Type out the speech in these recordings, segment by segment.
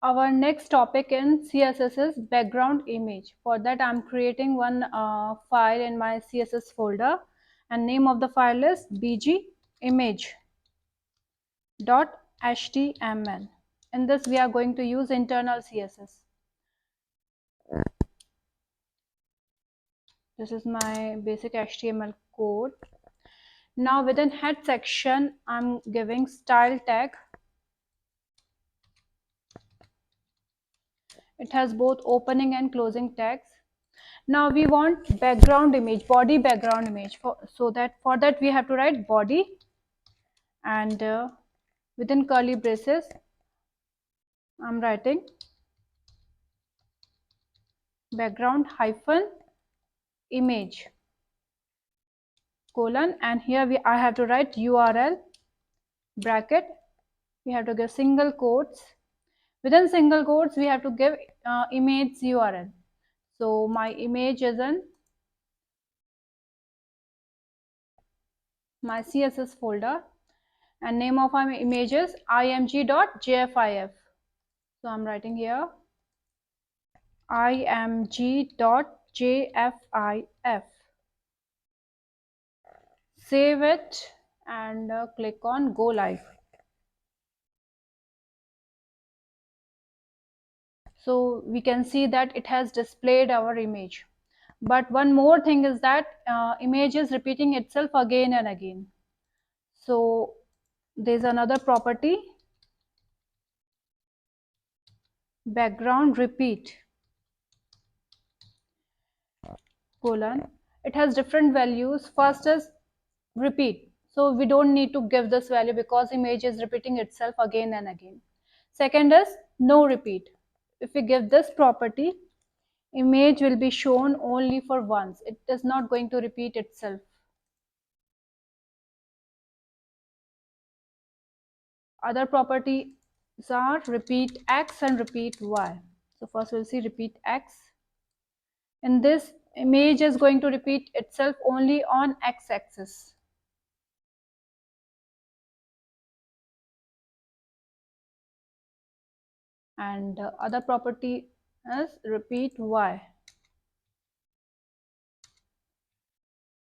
Our next topic in CSS is background image. For that I'm creating one file in my CSS folder, and name of the file is bgimage.html. In this we are going to use internal CSS. This is my basic HTML code. Now within head section I'm giving style tag. It has both opening and closing tags. Now we want background image, body background image. For that we have to write body, and within curly braces I'm writing background hyphen image colon, and here I have to write URL bracket. We have to give single quotes. Within single quotes we have to give image URL. So my image is in my CSS folder, and name of my image is img.jfif. So I'm writing here img.jfif. Save it and click on go live. So we can see that it has displayed our image. But one more thing is that image is repeating itself again and again. So there's another property, background repeat colon. It has different values. First is repeat, so we don't need to give this value because image is repeating itself again and again. Second is no repeat. If we give this property, image will be shown only for once. It is not going to repeat itself. Other properties are repeat x and repeat y. So first we'll see repeat x. In this, image is going to repeat itself only on x-axis. And other property is repeat y.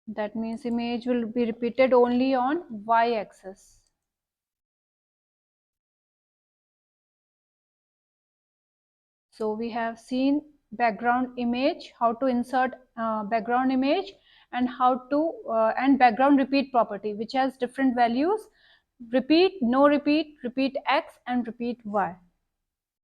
That means image will be repeated only on y-axis. So we have seen background image, how to insert background image, and how to and background repeat property, which has different values: repeat, no repeat, repeat x, and repeat y.